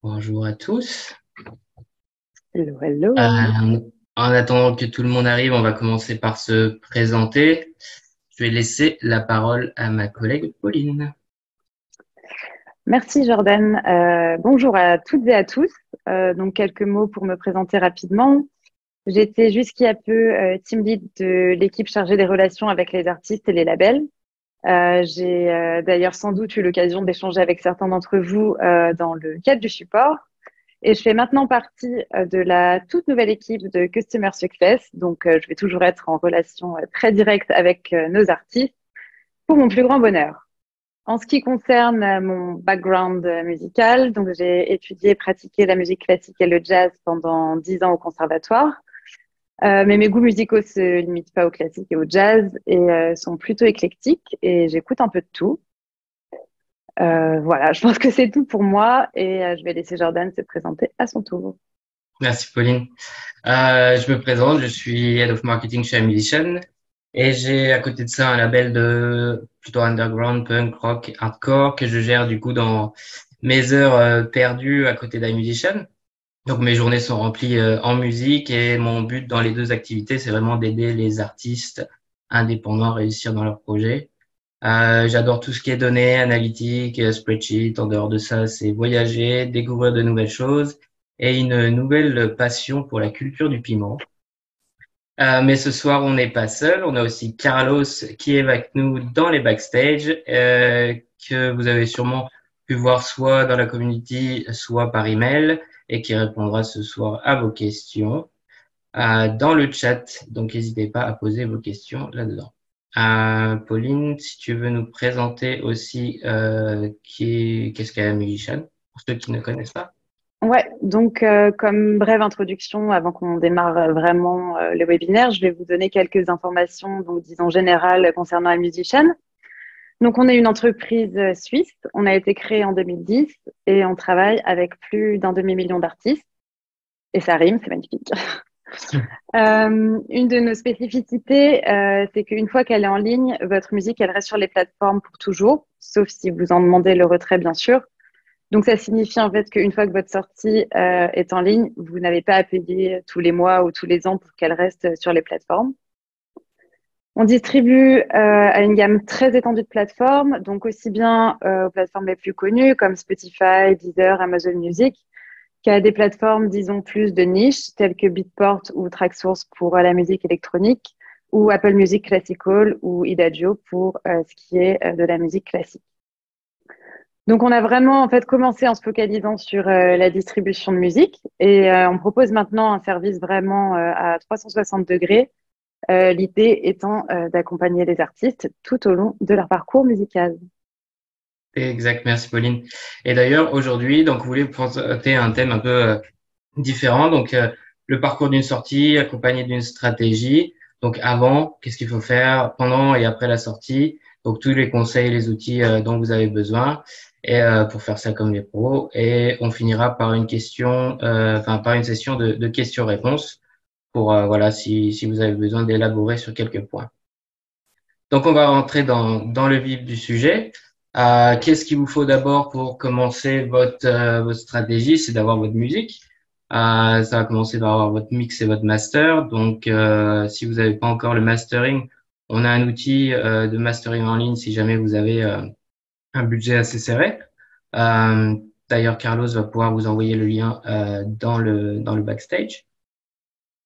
Bonjour à tous. Hello, hello. Euh, En attendant que tout le monde arrive, on va commencer par se présenter. Je vais laisser la parole à ma collègue Pauline. Merci Jordan. Bonjour à toutes et à tous. Donc quelques mots pour me présenter rapidement. J'étais jusqu'il y a peu team lead de l'équipe chargée des relations avec les artistes et les labels. J'ai d'ailleurs sans doute eu l'occasion d'échanger avec certains d'entre vous dans le cadre du support. Et je fais maintenant partie de la toute nouvelle équipe de Customer Success. Donc je vais toujours être en relation très directe avec nos artistes pour mon plus grand bonheur. En ce qui concerne mon background musical, donc j'ai étudié et pratiqué la musique classique et le jazz pendant 10 ans au conservatoire. Mais mes goûts musicaux se limitent pas au classique et au jazz et sont plutôt éclectiques et j'écoute un peu de tout. Voilà, je pense que c'est tout pour moi et je vais laisser Jordan se présenter à son tour. Merci Pauline. Je me présente, je suis Head of Marketing chez Musician et j'ai à côté de ça un label de plutôt underground, punk, rock, hardcore que je gère du coup dans mes heures perdues à côté d'iMusician. Donc mes journées sont remplies en musique et mon but dans les deux activités, c'est vraiment d'aider les artistes indépendants à réussir dans leurs projets. J'adore tout ce qui est données, analytiques, spreadsheet. En dehors de ça, c'est voyager, découvrir de nouvelles choses et une nouvelle passion pour la culture du piment. Mais ce soir, on n'est pas seul. On a aussi Carlos qui est avec nous dans les backstage, que vous avez sûrement pu voir soit dans la community, soit par email, et qui répondra ce soir à vos questions dans le chat. Donc, n'hésitez pas à poser vos questions là-dedans. Pauline, si tu veux nous présenter aussi qu'est-ce qu'est la Musician, pour ceux qui ne connaissent pas. Ouais, donc comme brève introduction, avant qu'on démarre vraiment le webinaire, je vais vous donner quelques informations, donc disons générales concernant la Musician. Donc, on est une entreprise suisse. On a été créé en 2010 et on travaille avec plus d'un demi-million d'artistes. Et ça rime, c'est magnifique. Une de nos spécificités, c'est qu'une fois qu'elle est en ligne, votre musique, elle reste sur les plateformes pour toujours, sauf si vous en demandez le retrait, bien sûr. Donc, ça signifie en fait qu'une fois que votre sortie est en ligne, vous n'avez pas à payer tous les mois ou tous les ans pour qu'elle reste sur les plateformes. On distribue à une gamme très étendue de plateformes, donc aussi bien aux plateformes les plus connues comme Spotify, Deezer, Amazon Music, qu'à des plateformes, disons, plus de niche, telles que Beatport ou Tracksource pour la musique électronique, ou Apple Music Classical ou Idagio pour ce qui est de la musique classique. Donc, on a vraiment en fait commencé en se focalisant sur la distribution de musique et on propose maintenant un service vraiment à 360 degrés, l'idée étant d'accompagner les artistes tout au long de leur parcours musical. Exact, merci Pauline. Et d'ailleurs, aujourd'hui, donc, vous voulez vous présenter un thème un peu différent. Donc, le parcours d'une sortie accompagné d'une stratégie. Donc, avant, qu'est-ce qu'il faut faire pendant et après la sortie. Donc, tous les conseils, les outils dont vous avez besoin et pour faire ça comme les pros. Et on finira par une question, enfin, par une session de questions-réponses pour, voilà, si vous avez besoin d'élaborer sur quelques points. Donc, on va rentrer dans le vif du sujet. Qu'est-ce qu'il vous faut d'abord pour commencer votre stratégie? C'est d'avoir votre musique. Ça va commencer par avoir votre mix et votre master. Donc, si vous n'avez pas encore le mastering, on a un outil de mastering en ligne si jamais vous avez un budget assez serré. Euh, D'ailleurs, Carlos va pouvoir vous envoyer le lien dans le backstage.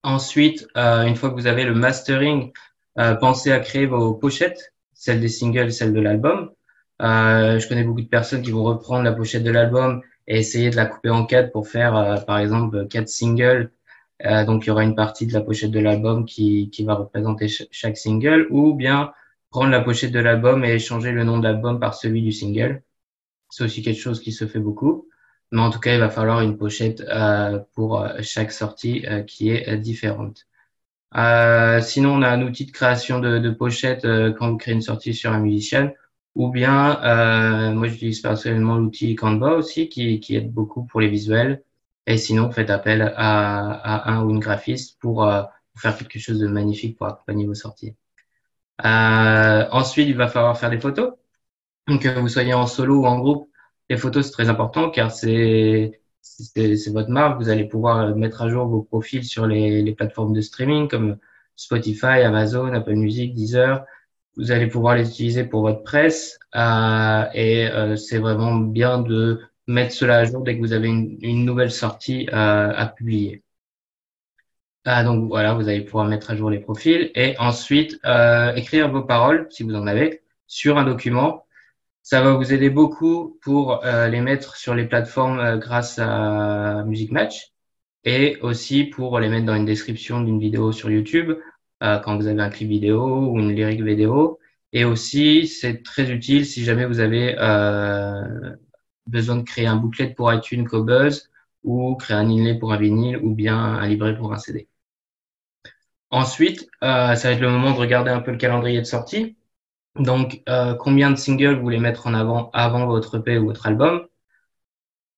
Ensuite, une fois que vous avez le mastering, pensez à créer vos pochettes, celles des singles et celles de l'album. Je connais beaucoup de personnes qui vont reprendre la pochette de l'album et essayer de la couper en quatre pour faire, par exemple, quatre singles. Donc, il y aura une partie de la pochette de l'album qui va représenter chaque single, ou bien prendre la pochette de l'album et changer le nom de l'album par celui du single. C'est aussi quelque chose qui se fait beaucoup. Mais en tout cas, il va falloir une pochette pour chaque sortie qui est différente. Sinon, on a un outil de création de pochette quand vous créez une sortie sur un musicien. Ou bien, moi j'utilise personnellement l'outil Canva aussi qui aide beaucoup pour les visuels. Et sinon, faites appel à un ou une graphiste pour faire quelque chose de magnifique pour accompagner vos sorties. Ensuite, il va falloir faire des photos. Donc, que vous soyez en solo ou en groupe, les photos, c'est très important car c'est votre marque. Vous allez pouvoir mettre à jour vos profils sur les plateformes de streaming comme Spotify, Amazon, Apple Music, Deezer. Vous allez pouvoir les utiliser pour votre presse c'est vraiment bien de mettre cela à jour dès que vous avez une nouvelle sortie à publier. Donc voilà, vous allez pouvoir mettre à jour les profils et ensuite écrire vos paroles, si vous en avez, sur un document. Ça va vous aider beaucoup pour les mettre sur les plateformes grâce à Music Match et aussi pour les mettre dans une description d'une vidéo sur YouTube quand vous avez un clip vidéo ou une lyrique vidéo. Et aussi, c'est très utile si jamais vous avez besoin de créer un booklet pour iTunes Cobuzz ou créer un inlay pour un vinyle ou bien un livret pour un CD. Ensuite, ça va être le moment de regarder un peu le calendrier de sortie. Donc, combien de singles vous voulez mettre en avant votre EP ou votre album?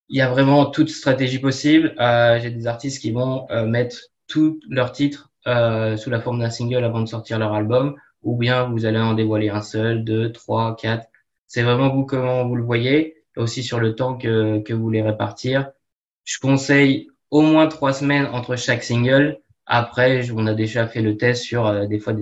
Il y a vraiment toute stratégie possible. J'ai des artistes qui vont mettre tous leurs titres sous la forme d'un single avant de sortir leur album, ou bien vous allez en dévoiler un seul, deux, trois, quatre. C'est vraiment vous comment vous le voyez, et aussi sur le temps que vous voulez répartir. Je conseille au moins 3 semaines entre chaque single. Après, on a déjà fait le test sur des fois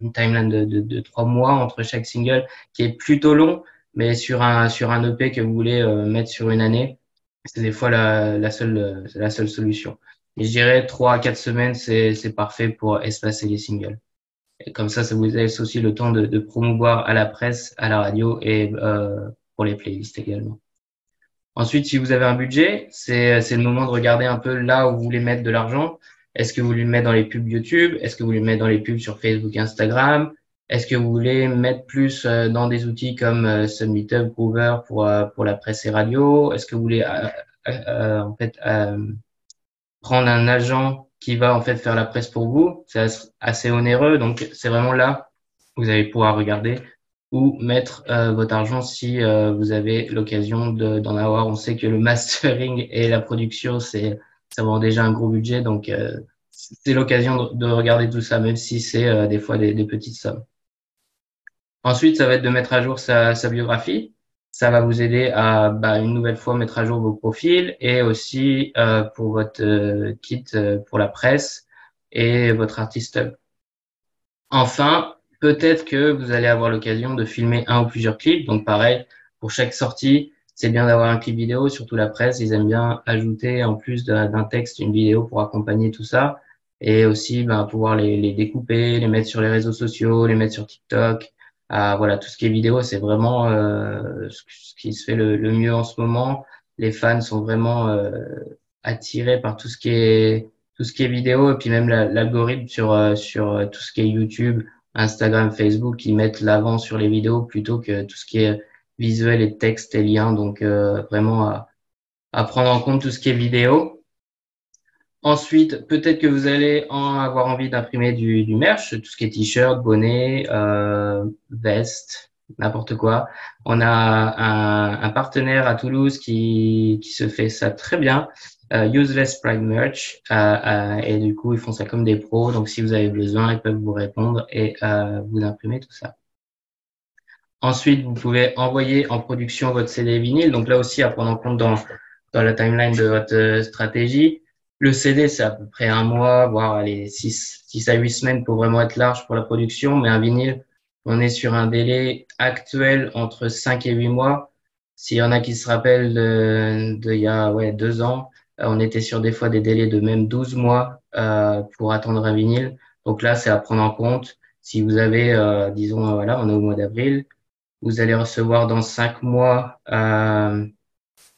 une timeline de 3 mois entre chaque single, qui est plutôt long, mais sur un EP que vous voulez mettre sur une année, c'est des fois la seule solution. Et je dirais 3 à 4 semaines, c'est parfait pour espacer les singles. Et comme ça vous laisse aussi le temps de promouvoir à la presse, à la radio et pour les playlists également. Ensuite, si vous avez un budget, c'est le moment de regarder un peu là où vous voulez mettre de l'argent. Est-ce que vous voulez le mettre dans les pubs YouTube? Est-ce que vous voulez le mettre dans les pubs sur Facebook, Instagram? Est-ce que vous voulez mettre plus dans des outils comme SubmitHub, Groover pour la presse et radio? Est-ce que vous voulez en fait prendre un agent qui va en fait faire la presse pour vous? C'est assez onéreux, donc c'est vraiment là où vous allez pouvoir regarder ou mettre votre argent si vous avez l'occasion d'en avoir. On sait que le mastering et la production, ça vaut déjà un gros budget, donc c'est l'occasion de regarder tout ça, même si c'est des fois des petites sommes. Ensuite, ça va être de mettre à jour sa biographie. Ça va vous aider à une nouvelle fois mettre à jour vos profils et aussi pour votre kit pour la presse et votre artiste hub. Enfin, peut-être que vous allez avoir l'occasion de filmer un ou plusieurs clips. Donc pareil, pour chaque sortie, c'est bien d'avoir un clip vidéo, surtout la presse, ils aiment bien ajouter en plus d'un texte une vidéo pour accompagner tout ça et aussi pouvoir les découper, les mettre sur les réseaux sociaux, les mettre sur TikTok. Voilà, tout ce qui est vidéo, c'est vraiment ce qui se fait le mieux en ce moment. Les fans sont vraiment attirés par tout ce qui est vidéo et puis même l'algorithme sur tout ce qui est YouTube, Instagram, Facebook, ils mettent l'avant sur les vidéos plutôt que tout ce qui est visuel et texte et liens. Donc vraiment à prendre en compte tout ce qui est vidéo. Ensuite, peut-être que vous allez avoir envie d'imprimer du merch, tout ce qui est t-shirt, bonnet, veste, n'importe quoi. On a un partenaire à Toulouse qui se fait ça très bien, Useless Pride Merch, et du coup ils font ça comme des pros. Donc si vous avez besoin, ils peuvent vous répondre et vous imprimer tout ça. Ensuite, vous pouvez envoyer en production votre CD vinyle. Donc là aussi, à prendre en compte dans la timeline de votre stratégie. Le CD, c'est à peu près 1 mois, voire allez, 6 à 8 semaines pour vraiment être large pour la production. Mais un vinyle, on est sur un délai actuel entre 5 et 8 mois. S'il y en a qui se rappellent il y a 2 ans, on était sur des fois des délais de même 12 mois pour attendre un vinyle. Donc là, c'est à prendre en compte. Si vous avez, disons, voilà, on est au mois d'avril, vous allez recevoir dans 5 mois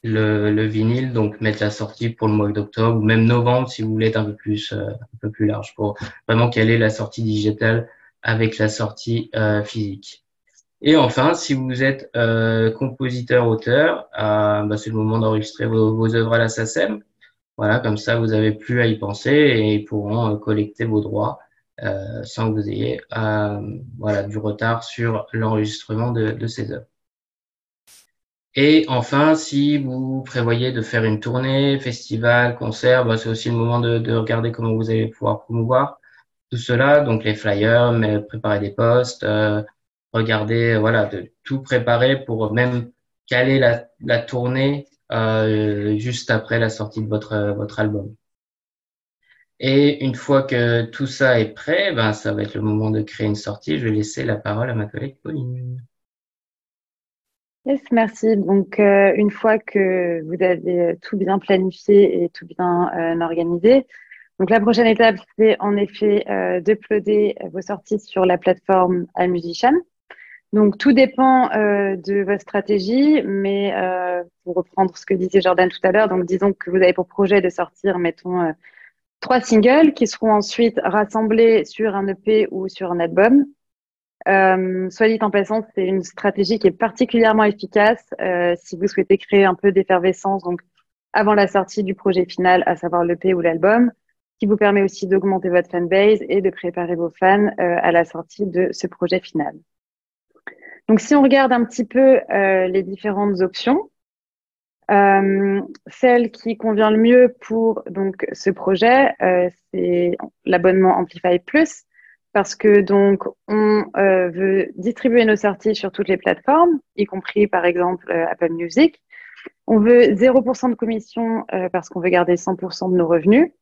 le vinyle, donc mettre la sortie pour le mois d'octobre ou même novembre si vous voulez être un peu plus large pour vraiment caler la sortie digitale avec la sortie physique. Et enfin, si vous êtes compositeur-auteur, c'est le moment d'enregistrer vos œuvres à la SACEM. Voilà, comme ça, vous n'avez plus à y penser et ils pourront collecter vos droits sans que vous ayez du retard sur l'enregistrement de ces œuvres. Et enfin, si vous prévoyez de faire une tournée, festival, concert, c'est aussi le moment de regarder comment vous allez pouvoir promouvoir tout cela. Donc les flyers, mais préparer des posts, regarder, de tout préparer pour même caler la tournée juste après la sortie de votre album. Et une fois que tout ça est prêt, ben, ça va être le moment de créer une sortie. Je vais laisser la parole à ma collègue Pauline. Yes, merci. Donc, une fois que vous avez tout bien planifié et tout bien organisé, donc la prochaine étape, c'est en effet d'uploader vos sorties sur la plateforme iMusician. Donc, tout dépend de votre stratégie, mais pour reprendre ce que disait Jordan tout à l'heure, donc disons que vous avez pour projet de sortir, mettons, 3 singles qui seront ensuite rassemblés sur un EP ou sur un album. Soit dit en passant, c'est une stratégie qui est particulièrement efficace si vous souhaitez créer un peu d'effervescence, donc avant la sortie du projet final, à savoir l'EP ou l'album, qui vous permet aussi d'augmenter votre fanbase et de préparer vos fans à la sortie de ce projet final. Donc, si on regarde un petit peu les différentes options, celle qui convient le mieux pour donc ce projet, c'est l'abonnement Amplify Plus, parce que donc on veut distribuer nos sorties sur toutes les plateformes, y compris par exemple Apple Music. On veut 0% de commission parce qu'on veut garder 100% de nos revenus.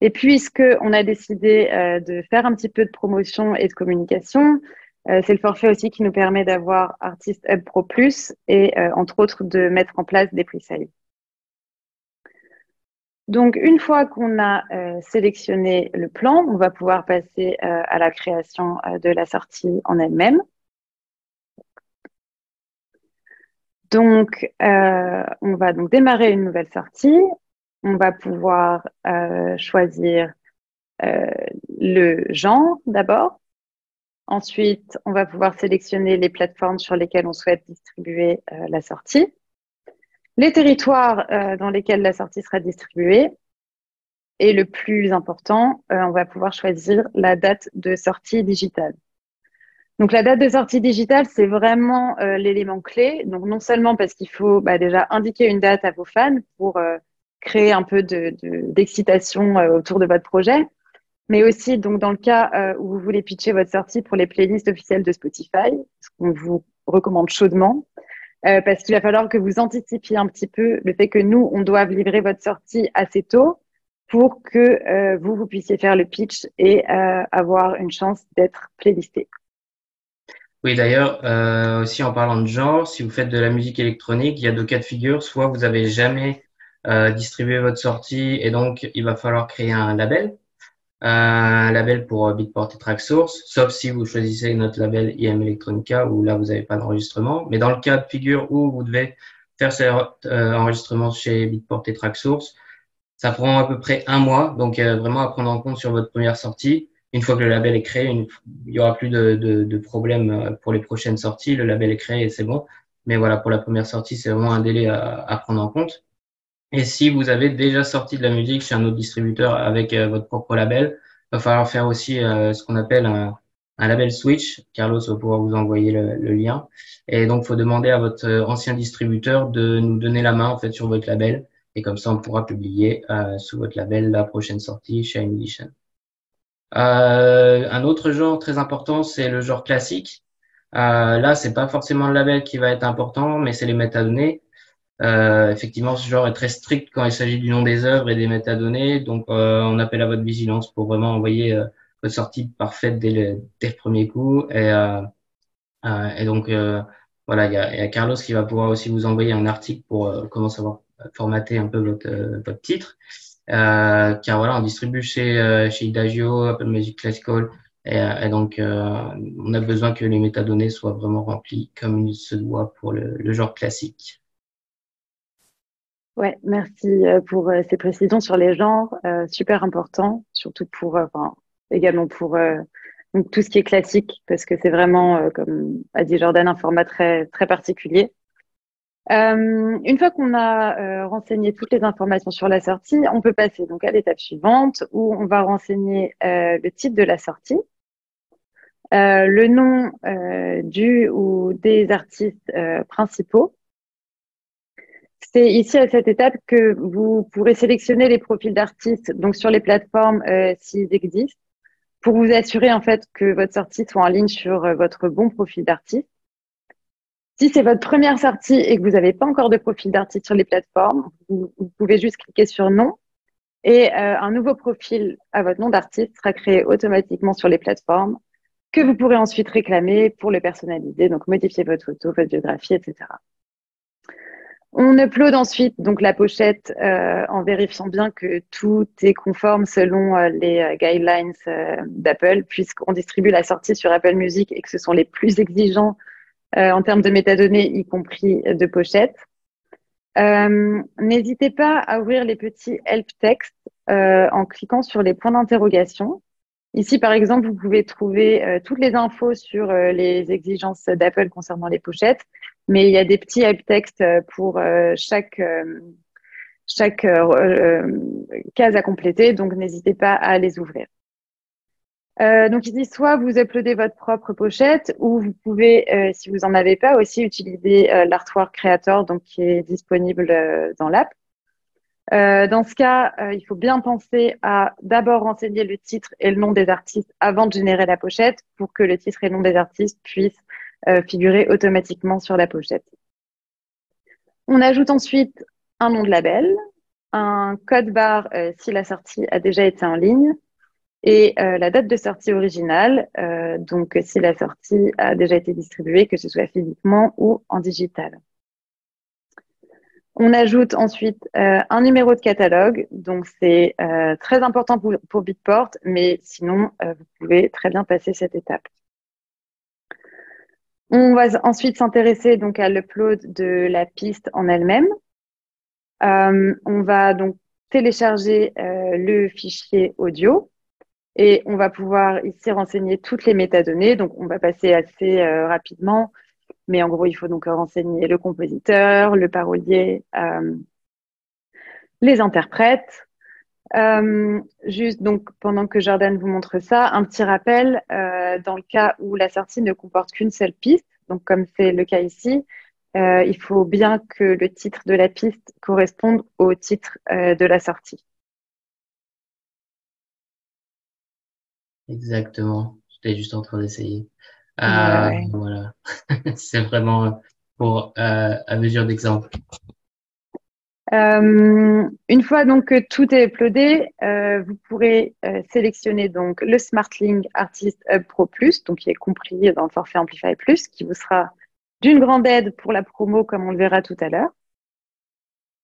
Et puisque on a décidé de faire un petit peu de promotion et de communication, c'est le forfait aussi qui nous permet d'avoir Artist Hub Pro Plus et entre autres de mettre en place des pre-sales. Donc, une fois qu'on a sélectionné le plan, on va pouvoir passer à la création de la sortie en elle-même. Donc, on va donc démarrer une nouvelle sortie. On va pouvoir choisir le genre d'abord. Ensuite, on va pouvoir sélectionner les plateformes sur lesquelles on souhaite distribuer la sortie, les territoires dans lesquels la sortie sera distribuée. Et le plus important, on va pouvoir choisir la date de sortie digitale. Donc, la date de sortie digitale, c'est vraiment l'élément clé. Donc, non seulement parce qu'il faut déjà indiquer une date à vos fans pour créer un peu d'excitation autour de votre projet, mais aussi donc dans le cas où vous voulez pitcher votre sortie pour les playlists officielles de Spotify, ce qu'on vous recommande chaudement, parce qu'il va falloir que vous anticipiez un petit peu le fait que nous, on doit livrer votre sortie assez tôt pour que vous puissiez faire le pitch et avoir une chance d'être playlisté. Oui, d'ailleurs, aussi en parlant de genre, si vous faites de la musique électronique, il y a deux cas de figure. Soit vous avez jamais distribué votre sortie et donc il va falloir créer un label pour Beatport et Traxsource, sauf si vous choisissez notre label IM Electronica où là vous n'avez pas d'enregistrement. Mais dans le cas de figure où vous devez faire cet enregistrement chez Beatport et Traxsource, ça prend à peu près un mois, donc vraiment à prendre en compte sur votre première sortie. Une fois que le label est créé, il y aura plus de problèmes pour les prochaines sorties. Le label est créé et c'est bon. Mais voilà, pour la première sortie, c'est vraiment un délai à prendre en compte. Et si vous avez déjà sorti de la musique chez un autre distributeur avec votre propre label, il va falloir faire aussi ce qu'on appelle un label switch. Carlos va pouvoir vous envoyer le lien. Et donc, il faut demander à votre ancien distributeur de nous donner la main en fait sur votre label. Et comme ça, on pourra publier sous votre label la prochaine sortie chez iMusician. Un autre genre très important, c'est le genre classique. Là, c'est pas forcément le label qui va être important, mais c'est les métadonnées. Effectivement, ce genre est très strict quand il s'agit du nom des œuvres et des métadonnées. Donc, on appelle à votre vigilance pour vraiment envoyer votre sortie parfaite dès le premier coup. Et donc, voilà, il y a Carlos qui va pouvoir aussi vous envoyer un article pour comment savoir formater un peu votre titre. Car voilà, on distribue chez Idagio, Apple Music Classical. Et donc, on a besoin que les métadonnées soient vraiment remplies comme il se doit pour le genre classique. Ouais, merci pour ces précisions sur les genres, super important, surtout pour, également pour donc tout ce qui est classique, parce que c'est vraiment, comme a dit Jordan, un format très très particulier. Une fois qu'on a renseigné toutes les informations sur la sortie, on peut passer donc à l'étape suivante où on va renseigner le titre de la sortie, le nom du ou des artistes principaux. C'est ici à cette étape que vous pourrez sélectionner les profils d'artistes donc sur les plateformes s'ils existent pour vous assurer en fait que votre sortie soit en ligne sur votre bon profil d'artiste. Si c'est votre première sortie et que vous n'avez pas encore de profil d'artiste sur les plateformes, vous pouvez juste cliquer sur non et un nouveau profil à votre nom d'artiste sera créé automatiquement sur les plateformes que vous pourrez ensuite réclamer pour le personnaliser, donc modifier votre photo, votre biographie, etc. On upload ensuite donc la pochette en vérifiant bien que tout est conforme selon les guidelines d'Apple, puisqu'on distribue la sortie sur Apple Music et que ce sont les plus exigeants en termes de métadonnées, y compris de pochette. N'hésitez pas à ouvrir les petits help text en cliquant sur les points d'interrogation. Ici, par exemple, vous pouvez trouver toutes les infos sur les exigences d'Apple concernant les pochettes, mais il y a des petits help text pour chaque case à compléter, donc n'hésitez pas à les ouvrir. Donc ici, soit vous uploadez votre propre pochette, ou vous pouvez, si vous n'en avez pas, aussi utiliser l'Artwork Creator, donc qui est disponible dans l'app. Dans ce cas, il faut bien penser à d'abord renseigner le titre et le nom des artistes avant de générer la pochette pour que le titre et le nom des artistes puissent figurer automatiquement sur la pochette. On ajoute ensuite un nom de label, un code barre si la sortie a déjà été en ligne et la date de sortie originale, donc si la sortie a déjà été distribuée, que ce soit physiquement ou en digital. On ajoute ensuite un numéro de catalogue, donc c'est très important pour Beatport, mais sinon, vous pouvez très bien passer cette étape. On va ensuite s'intéresser donc à l'upload de la piste en elle-même. On va donc télécharger le fichier audio et on va pouvoir ici renseigner toutes les métadonnées. Donc, on va passer assez rapidement. Mais en gros, il faut donc renseigner le compositeur, le parolier, les interprètes. Juste donc, pendant que Jordan vous montre ça, un petit rappel, dans le cas où la sortie ne comporte qu'une seule piste, donc comme c'est le cas ici, il faut bien que le titre de la piste corresponde au titre de la sortie. Exactement. J'étais juste en train d'essayer. Ouais. Voilà. C'est vraiment pour à mesure d'exemple. Une fois donc que tout est uploadé, vous pourrez sélectionner donc le SmartLink Artist Hub Pro Plus, donc qui est compris dans le forfait Amplify Plus, qui vous sera d'une grande aide pour la promo, comme on le verra tout à l'heure.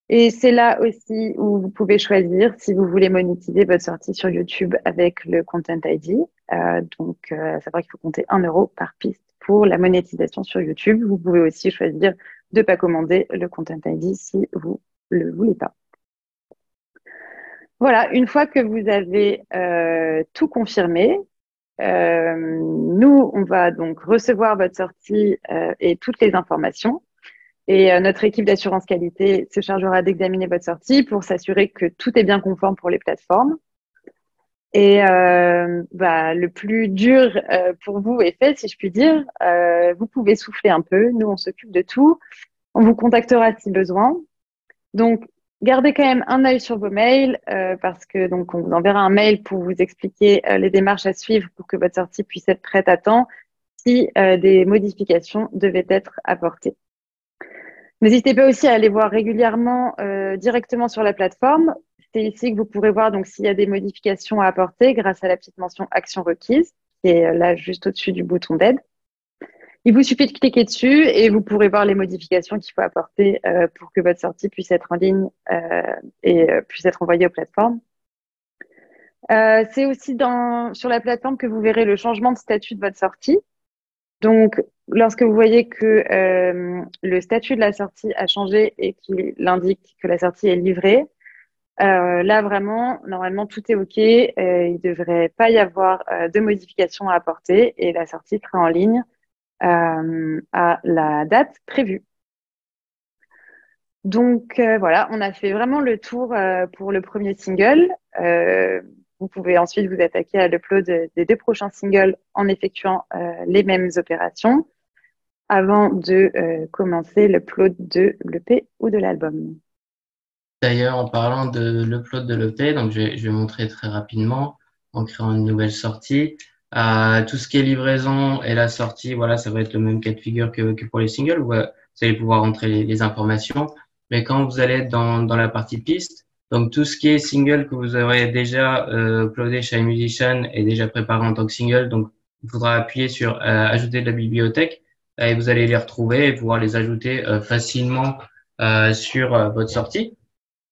Et c'est là aussi où vous pouvez choisir si vous voulez monétiser votre sortie sur YouTube avec le Content ID. Ça veut qu'il faut compter 1 euro par piste pour la monétisation sur YouTube. Vous pouvez aussi choisir de ne pas commander le Content ID si vous le voulez pas. Voilà, une fois que vous avez tout confirmé, nous, on va donc recevoir votre sortie et toutes les informations. Et notre équipe d'assurance qualité se chargera d'examiner votre sortie pour s'assurer que tout est bien conforme pour les plateformes. Et le plus dur pour vous est fait, si je puis dire. Vous pouvez souffler un peu. Nous, on s'occupe de tout. On vous contactera si besoin. Donc, gardez quand même un œil sur vos mails parce que donc on vous enverra un mail pour vous expliquer les démarches à suivre pour que votre sortie puisse être prête à temps si des modifications devaient être apportées. N'hésitez pas aussi à aller voir régulièrement directement sur la plateforme. C'est ici que vous pourrez voir donc s'il y a des modifications à apporter grâce à la petite mention action requise qui est là juste au-dessus du bouton d'aide. Il vous suffit de cliquer dessus et vous pourrez voir les modifications qu'il faut apporter pour que votre sortie puisse être en ligne et puisse être envoyée aux plateformes. C'est aussi sur la plateforme que vous verrez le changement de statut de votre sortie. Donc, lorsque vous voyez que le statut de la sortie a changé et qu'il indique que la sortie est livrée, là vraiment, normalement, tout est OK. Il ne devrait pas y avoir de modifications à apporter et la sortie sera en ligne à la date prévue. Donc voilà, on a fait vraiment le tour pour le premier single. Vous pouvez ensuite vous attaquer à l'upload des 2 prochains singles en effectuant les mêmes opérations avant de commencer l'upload de l'EP ou de l'album. D'ailleurs, en parlant de l'upload de l'EP, donc je vais montrer très rapidement en créant une nouvelle sortie. Tout ce qui est livraison et la sortie, voilà, ça va être le même cas de figure que pour les singles, où vous allez pouvoir entrer les informations. Mais quand vous allez être dans la partie piste, donc tout ce qui est single que vous aurez déjà uploadé chez iMusician est déjà préparé en tant que single, donc il faudra appuyer sur ajouter de la bibliothèque et vous allez les retrouver et pouvoir les ajouter facilement sur votre sortie.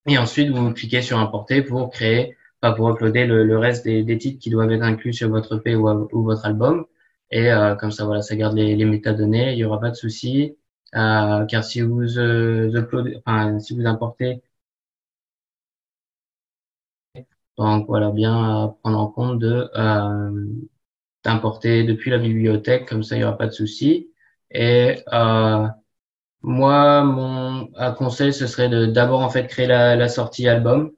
Et ensuite, vous cliquez sur importer pour créer, enfin, pour uploader le reste des titres qui doivent être inclus sur votre EP ou votre album. Et comme ça, voilà, ça garde les métadonnées. Il y aura pas de souci. Car si vous uploadez, enfin, si vous importez, donc voilà, bien prendre en compte de d'importer depuis la bibliothèque. Comme ça, il y aura pas de souci. Et moi, mon conseil, ce serait de d'abord en fait créer la sortie album.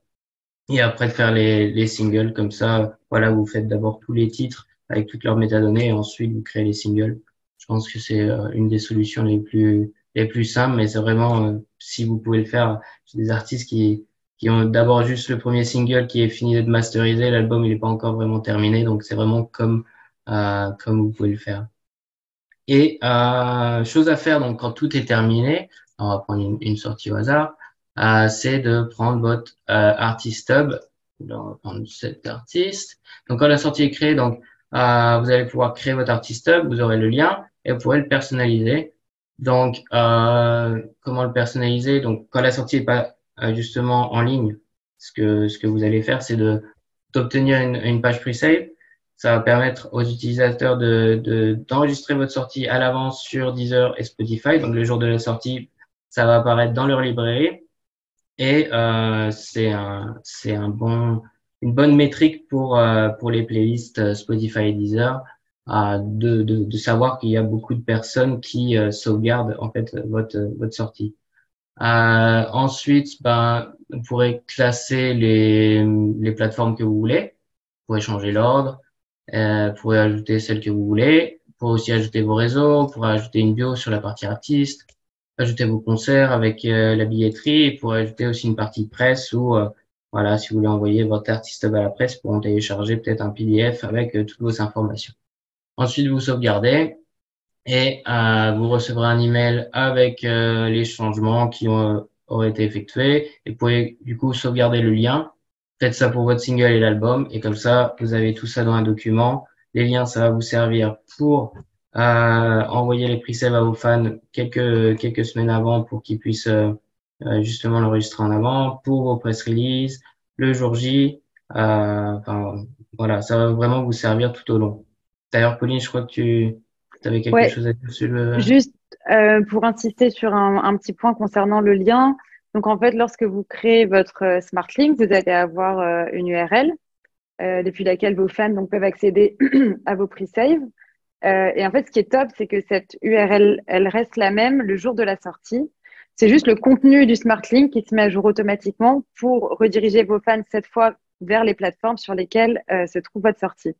Et après de faire les singles comme ça, voilà, vous faites d'abord tous les titres avec toutes leurs métadonnées et ensuite vous créez les singles. Je pense que c'est une des solutions les plus simples, mais c'est vraiment si vous pouvez le faire, c'est des artistes qui ont d'abord juste le premier single qui est fini d'être masterisé, l'album il est pas encore vraiment terminé, donc c'est vraiment comme vous pouvez le faire. Et chose à faire donc quand tout est terminé, on va prendre une sortie au hasard, c'est de prendre votre artist hub. Donc, on va prendre cet artiste. Donc quand la sortie est créée, donc vous allez pouvoir créer votre artist hub, vous aurez le lien et vous pourrez le personnaliser. Donc comment le personnaliser? Donc quand la sortie est pas justement en ligne, ce que vous allez faire, c'est d'obtenir une page pre-save. Ça va permettre aux utilisateurs d'enregistrer votre sortie à l'avance sur Deezer et Spotify. Donc, le jour de la sortie, ça va apparaître dans leur librairie. Et une bonne métrique pour les playlists Spotify et Deezer, de savoir qu'il y a beaucoup de personnes qui sauvegardent en fait votre sortie. Ensuite, ben, vous pourrez classer les plateformes que vous voulez. Vous pourrez changer l'ordre. Vous pourrez ajouter celle que vous voulez. Vous pourrez aussi ajouter vos réseaux. Vous pourrez ajouter une bio sur la partie artiste. Ajouter vos concerts avec la billetterie. Et vous pourrez ajouter aussi une partie presse où, voilà, si vous voulez envoyer votre artiste à la presse, pour en télécharger peut-être un PDF avec toutes vos informations. Ensuite, vous sauvegardez et vous recevrez un email avec les changements qui auraient été effectués et vous pouvez du coup sauvegarder le lien. Faites ça pour votre single et l'album et comme ça, vous avez tout ça dans un document. Les liens, ça va vous servir pour envoyer les presets à vos fans quelques semaines avant pour qu'ils puissent justement l'enregistrer en avant, pour vos press releases, le jour J. Enfin, voilà, ça va vraiment vous servir tout au long. D'ailleurs, Pauline, je crois que tu avais quelque Ouais, chose à dire sur le... juste pour insister sur un petit point concernant le lien. Donc, en fait, lorsque vous créez votre Smart Link, vous allez avoir une URL depuis laquelle vos fans donc, peuvent accéder à vos pre-saves. Et en fait, ce qui est top, c'est que cette URL, elle reste la même le jour de la sortie. C'est juste le contenu du Smart Link qui se met à jour automatiquement pour rediriger vos fans cette fois vers les plateformes sur lesquelles se trouve votre sortie.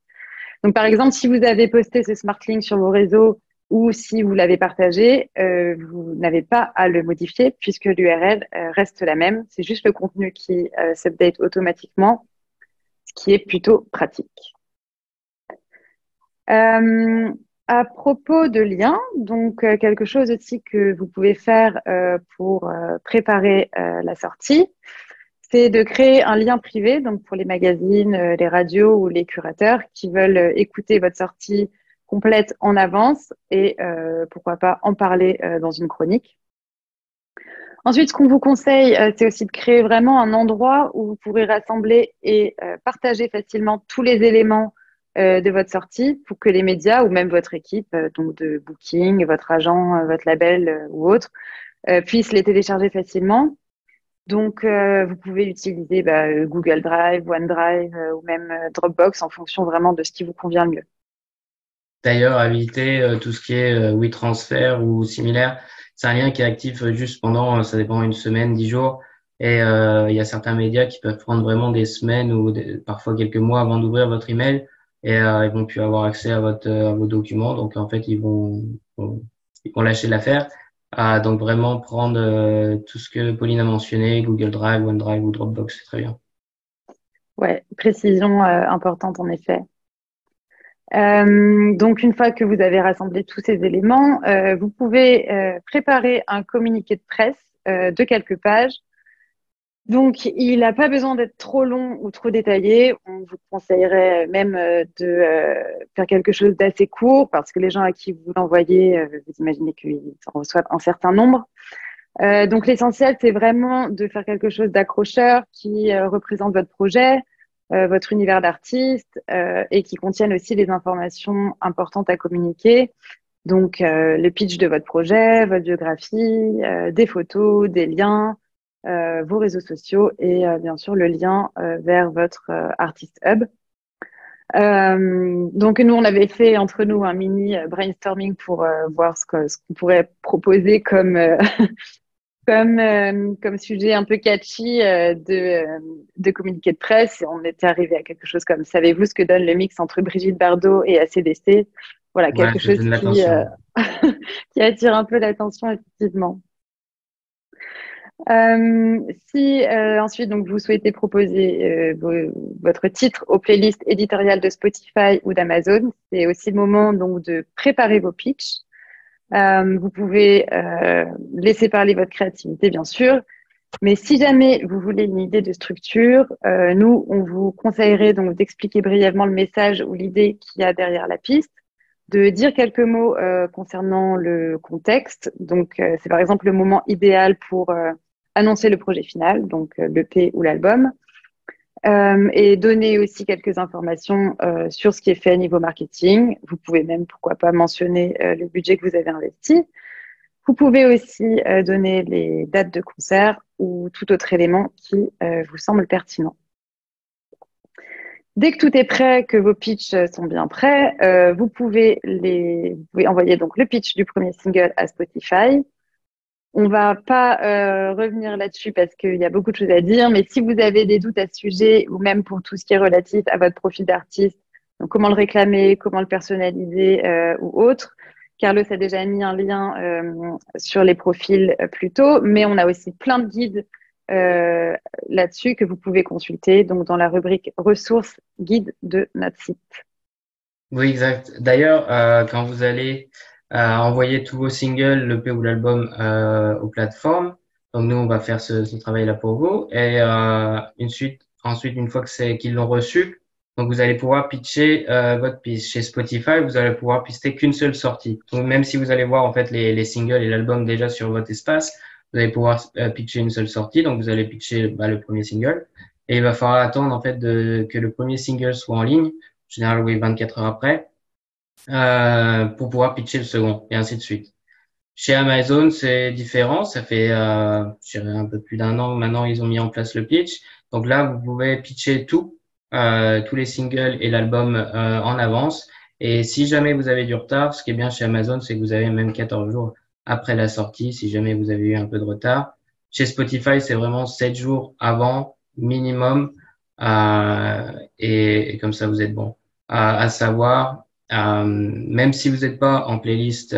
Donc, par exemple, si vous avez posté ce Smart Link sur vos réseaux ou si vous l'avez partagé, vous n'avez pas à le modifier puisque l'URL reste la même. C'est juste le contenu qui s'update automatiquement, ce qui est plutôt pratique. Euh, à propos de liens, donc quelque chose aussi que vous pouvez faire pour préparer la sortie, c'est de créer un lien privé, donc pour les magazines, les radios ou les curateurs qui veulent écouter votre sortie complète en avance et pourquoi pas en parler dans une chronique. Ensuite, ce qu'on vous conseille, c'est aussi de créer vraiment un endroit où vous pourrez rassembler et partager facilement tous les éléments de votre sortie pour que les médias ou même votre équipe, donc de booking, votre agent, votre label ou autre, puissent les télécharger facilement. Donc, vous pouvez utiliser Google Drive, OneDrive ou même Dropbox en fonction vraiment de ce qui vous convient le mieux. D'ailleurs, éviter tout ce qui est WeTransfer ou similaire. C'est un lien qui est actif juste pendant, ça dépend, une semaine, 10 jours. Et il y a certains médias qui peuvent prendre vraiment des semaines ou parfois quelques mois avant d'ouvrir votre email et ils vont plus avoir accès à vos documents. Donc en fait, ils vont lâcher l'affaire. Donc vraiment prendre tout ce que Pauline a mentionné, Google Drive, OneDrive ou Dropbox, c'est très bien. Ouais, précision importante en effet. Donc, une fois que vous avez rassemblé tous ces éléments, vous pouvez préparer un communiqué de presse de quelques pages. Donc, il n'a pas besoin d'être trop long ou trop détaillé. On vous conseillerait même de faire quelque chose d'assez court parce que les gens à qui vous l'envoyez, vous imaginez qu'ils en reçoivent un certain nombre. Donc, l'essentiel, c'est vraiment de faire quelque chose d'accrocheur qui représente votre projet, votre univers d'artiste et qui contienne aussi les informations importantes à communiquer. Donc, le pitch de votre projet, votre biographie, des photos, des liens, vos réseaux sociaux et bien sûr le lien vers votre Artist Hub. Donc, nous, on avait fait entre nous un mini brainstorming pour voir ce qu'on pourrait proposer comme comme sujet un peu catchy de communiqué de presse. Et on était arrivé à quelque chose comme savez-vous ce que donne le mix entre Brigitte Bardot et AC/DC? Voilà, Ouais, quelque ça chose donne l'attention. qui attire un peu l'attention, effectivement. Si ensuite donc vous souhaitez proposer votre titre aux playlists éditoriales de Spotify ou d'Amazon, c'est aussi le moment donc de préparer vos pitchs. Vous pouvez laisser parler votre créativité, bien sûr. Mais si jamais vous voulez une idée de structure, nous, on vous conseillerait donc d'expliquer brièvement le message ou l'idée qu'il y a derrière la piste, de dire quelques mots concernant le contexte. Donc, c'est par exemple le moment idéal pour annoncer le projet final, donc l'EP ou l'album, et donner aussi quelques informations sur ce qui est fait niveau marketing. Vous pouvez même, pourquoi pas, mentionner le budget que vous avez investi. Vous pouvez aussi donner les dates de concert ou tout autre élément qui vous semble pertinent. Dès que tout est prêt, que vos pitchs sont bien prêts, vous pouvez envoyer donc le pitch du premier single à Spotify. On va pas revenir là-dessus parce qu'il y a beaucoup de choses à dire, mais si vous avez des doutes à ce sujet ou même pour tout ce qui est relatif à votre profil d'artiste, donc comment le réclamer, comment le personnaliser ou autre, Carlos a déjà mis un lien sur les profils plus tôt, mais on a aussi plein de guides euh, là-dessus que vous pouvez consulter donc dans la rubrique ressources guide de notre site. Oui, exact. D'ailleurs, quand vous allez envoyer tous vos singles, l'EP ou l'album aux plateformes, donc nous, on va faire ce travail-là pour vous. Et ensuite, une fois que qu'ils l'ont reçu, donc vous allez pouvoir pitcher votre pitch. Chez Spotify, vous allez pouvoir pister qu'une seule sortie. Donc même si vous allez voir en fait les singles et l'album déjà sur votre espace, vous allez pouvoir pitcher une seule sortie. Donc vous allez pitcher le premier single. Et il va falloir attendre en fait que le premier single soit en ligne en général, oui, 24 heures après, pour pouvoir pitcher le second, et ainsi de suite. Chez Amazon, c'est différent. Ça fait, je dirais un peu plus d'un an maintenant, ils ont mis en place le pitch. Donc là, vous pouvez pitcher tous les singles et l'album en avance. Et si jamais vous avez du retard, ce qui est bien chez Amazon, c'est que vous avez même 14 jours après la sortie, si jamais vous avez eu un peu de retard. Chez Spotify, c'est vraiment 7 jours avant minimum, et comme ça, vous êtes bon. À savoir, même si vous n'êtes pas en playlist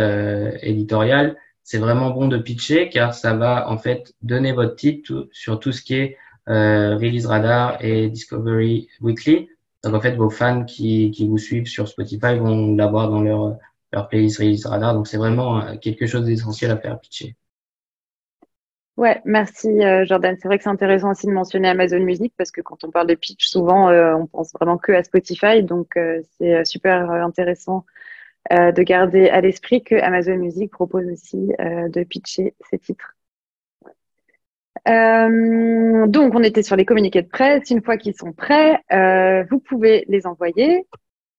éditoriale, c'est vraiment bon de pitcher car ça va en fait donner votre titre sur tout ce qui est Release Radar et Discovery Weekly. Donc en fait, vos fans qui vous suivent sur Spotify vont l'avoir dans leur playlist Release Radar. Donc c'est vraiment quelque chose d'essentiel à faire pitcher. Ouais, merci Jordan. C'est vrai que c'est intéressant aussi de mentionner Amazon Music parce que quand on parle de pitch, souvent on pense vraiment que à Spotify. Donc c'est super intéressant de garder à l'esprit que Amazon Music propose aussi de pitcher ses titres. Donc on était sur les communiqués de presse. Une fois qu'ils sont prêts, vous pouvez les envoyer.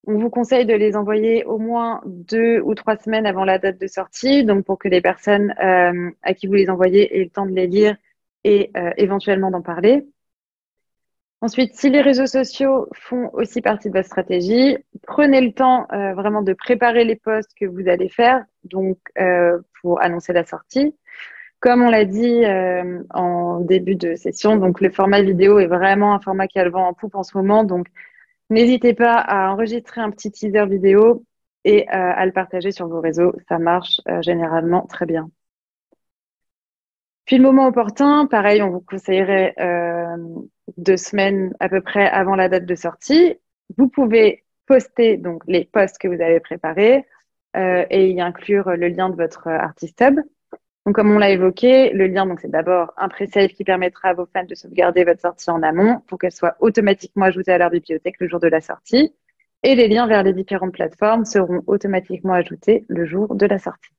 On vous conseille de les envoyer au moins 2 ou 3 semaines avant la date de sortie, donc pour que les personnes à qui vous les envoyez aient le temps de les lire et éventuellement d'en parler. Ensuite, si les réseaux sociaux font aussi partie de votre stratégie, prenez le temps vraiment de préparer les posts que vous allez faire, donc pour annoncer la sortie. Comme on l'a dit en début de session, donc le format vidéo est vraiment un format qui a le vent en poupe en ce moment, donc n'hésitez pas à enregistrer un petit teaser vidéo et à le partager sur vos réseaux. Ça marche généralement très bien. Puis le moment opportun, pareil, on vous conseillerait 2 semaines à peu près avant la date de sortie. Vous pouvez poster donc les posts que vous avez préparés et y inclure le lien de votre Artist Hub. Donc, comme on l'a évoqué, le lien, donc c'est d'abord un pre-save qui permettra à vos fans de sauvegarder votre sortie en amont pour qu'elle soit automatiquement ajoutée à leur bibliothèque le jour de la sortie. Et les liens vers les différentes plateformes seront automatiquement ajoutés le jour de la sortie.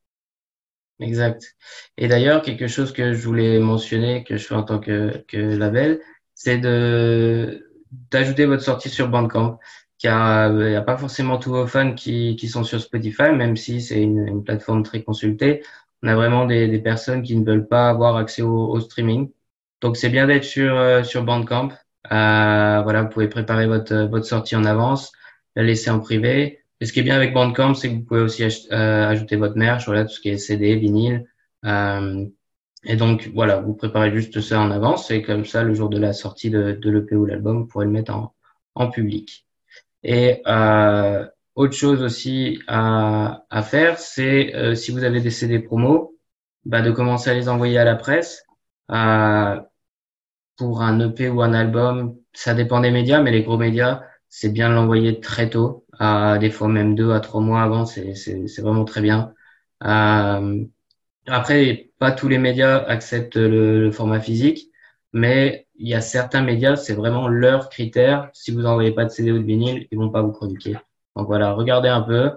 Exact. Et d'ailleurs, quelque chose que je voulais mentionner, que je fais en tant que label, c'est d'ajouter votre sortie sur Bandcamp, car il n'y a pas forcément tous vos fans qui sont sur Spotify, même si c'est une plateforme très consultée. On a vraiment des personnes qui ne veulent pas avoir accès au streaming. Donc, c'est bien d'être sur Bandcamp. Voilà, vous pouvez préparer votre sortie en avance, la laisser en privé. Et ce qui est bien avec Bandcamp, c'est que vous pouvez aussi ajouter votre merch, voilà, tout ce qui est CD, vinyle. Euh, et donc, voilà, vous préparez juste ça en avance et comme ça, le jour de la sortie de l'EP ou l'album, vous pourrez le mettre en public. Et autre chose aussi à faire, c'est si vous avez des CD promo, bah, de commencer à les envoyer à la presse. Euh, pour un EP ou un album, ça dépend des médias, mais les gros médias, c'est bien de l'envoyer très tôt, des fois même 2 à 3 mois avant, c'est vraiment très bien. Euh, Après, pas tous les médias acceptent le format physique, mais il y a certains médias, c'est vraiment leur critère. Si vous n'envoyez pas de CD ou de vinyle, ils vont pas vous chroniquer. Donc voilà, regardez un peu.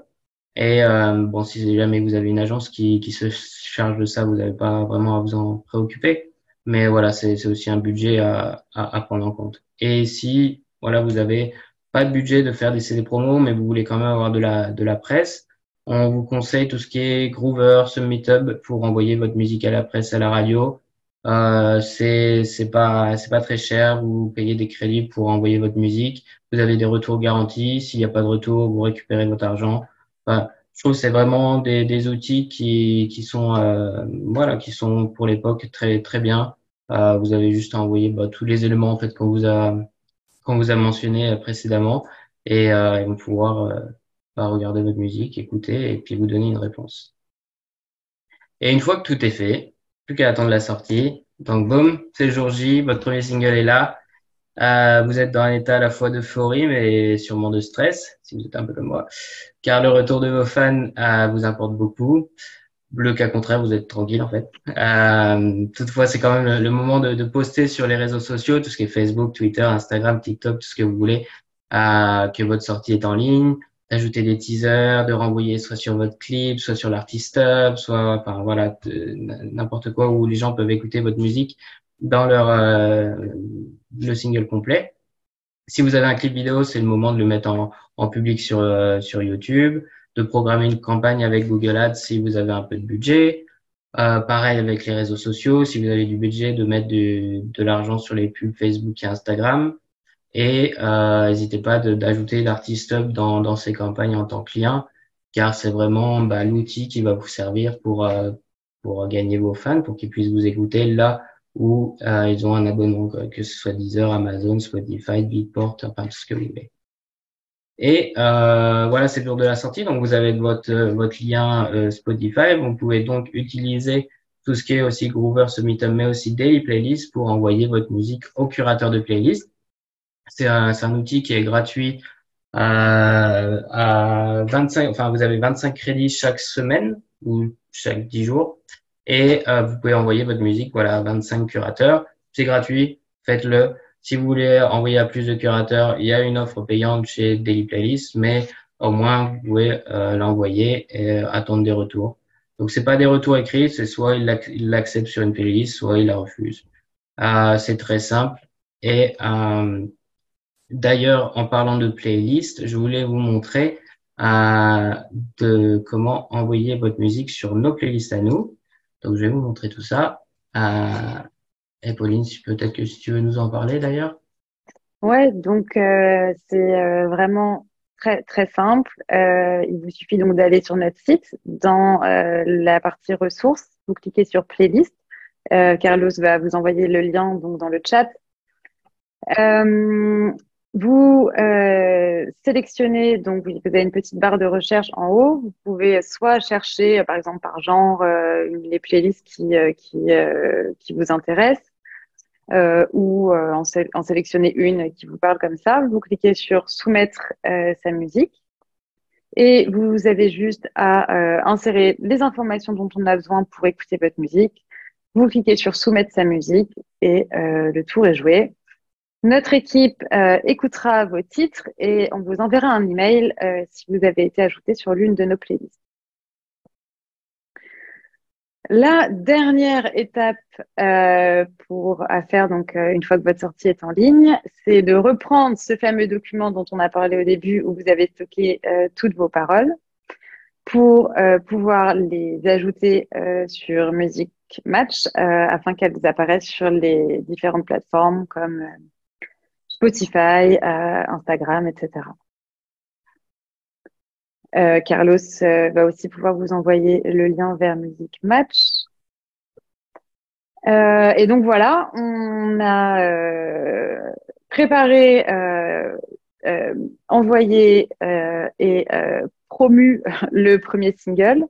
Et bon, si jamais vous avez une agence qui se charge de ça, vous n'avez pas vraiment à vous en préoccuper. Mais voilà, c'est aussi un budget à prendre en compte. Et si voilà, vous avez pas de budget de faire des CD promos, mais vous voulez quand même avoir de la presse, on vous conseille tout ce qui est Groover, SubmitHub pour envoyer votre musique à la presse, à la radio. C'est pas très cher. Vous payez des crédits pour envoyer votre musique. Vous avez des retours garantis. S'il n'y a pas de retour, vous récupérez votre argent. Enfin, je trouve que c'est vraiment des outils qui sont voilà qui sont pour l'époque très très bien. Vous avez juste à envoyer tous les éléments en fait qu'on vous a mentionné précédemment et ils vont pouvoir regarder votre musique, écouter et puis vous donner une réponse. Et une fois que tout est fait, plus qu'à attendre la sortie. Donc boum, c'est le jour J, votre premier single est là. Vous êtes dans un état à la fois d'euphorie, mais sûrement de stress, si vous êtes un peu comme moi, car le retour de vos fans vous importe beaucoup. Le cas contraire, vous êtes tranquille en fait. Toutefois, c'est quand même le moment de poster sur les réseaux sociaux, tout ce qui est Facebook, Twitter, Instagram, TikTok, tout ce que vous voulez, que votre sortie est en ligne, d'ajouter des teasers, de renvoyer soit sur votre clip, soit sur l'artiste hub, soit, enfin voilà, n'importe quoi où les gens peuvent écouter votre musique dans le single complet. Si vous avez un clip vidéo, c'est le moment de le mettre en public sur YouTube, de programmer une campagne avec Google Ads si vous avez un peu de budget. Pareil avec les réseaux sociaux, si vous avez du budget, de mettre de l'argent sur les pubs Facebook et Instagram. Et n'hésitez pas d'ajouter l'Artist Hub dans ces campagnes en tant que client, car c'est vraiment l'outil qui va vous servir pour gagner vos fans, pour qu'ils puissent vous écouter là où ils ont un abonnement, quoi, que ce soit Deezer, Amazon, Spotify, Beatport, enfin tout ce que vous voulez. Et voilà, c'est le jour de la sortie, donc vous avez votre lien Spotify. Vous pouvez donc utiliser tout ce qui est aussi Groover, Submit, mais aussi Daily Playlist pour envoyer votre musique au curateur de playlist. C'est un outil qui est gratuit à 25, enfin vous avez 25 crédits chaque semaine ou chaque 10 jours et vous pouvez envoyer votre musique voilà, à 25 curateurs. C'est gratuit, faites-le. Si vous voulez envoyer à plus de curateurs, il y a une offre payante chez Daily Playlist, mais au moins vous pouvez l'envoyer et attendre des retours. Donc c'est pas des retours écrits, c'est soit il l'accepte sur une playlist, soit il la refuse. C'est très simple et d'ailleurs, en parlant de playlist, je voulais vous montrer de comment envoyer votre musique sur nos playlists à nous. Donc, je vais vous montrer tout ça. Et Pauline, peut-être que si tu veux nous en parler d'ailleurs. Ouais, donc c'est vraiment très très simple. Il vous suffit donc d'aller sur notre site, dans la partie ressources, vous cliquez sur playlist. Carlos va vous envoyer le lien donc dans le chat. Euh, Vous sélectionnez, donc vous avez une petite barre de recherche en haut. Vous pouvez soit chercher, par exemple, par genre, les playlists qui vous intéressent. ou en sélectionner une qui vous parle comme ça. Vous cliquez sur soumettre sa musique et vous avez juste à insérer les informations dont on a besoin pour écouter votre musique. Vous cliquez sur soumettre sa musique et le tour est joué. Notre équipe écoutera vos titres et on vous enverra un email si vous avez été ajouté sur l'une de nos playlists. La dernière étape à faire donc une fois que votre sortie est en ligne, c'est de reprendre ce fameux document dont on a parlé au début où vous avez stocké toutes vos paroles pour pouvoir les ajouter sur Music Match afin qu'elles apparaissent sur les différentes plateformes comme Spotify, Instagram, etc. Carlos va aussi pouvoir vous envoyer le lien vers Music Match. Et donc voilà, on a préparé, envoyé et promu le premier single.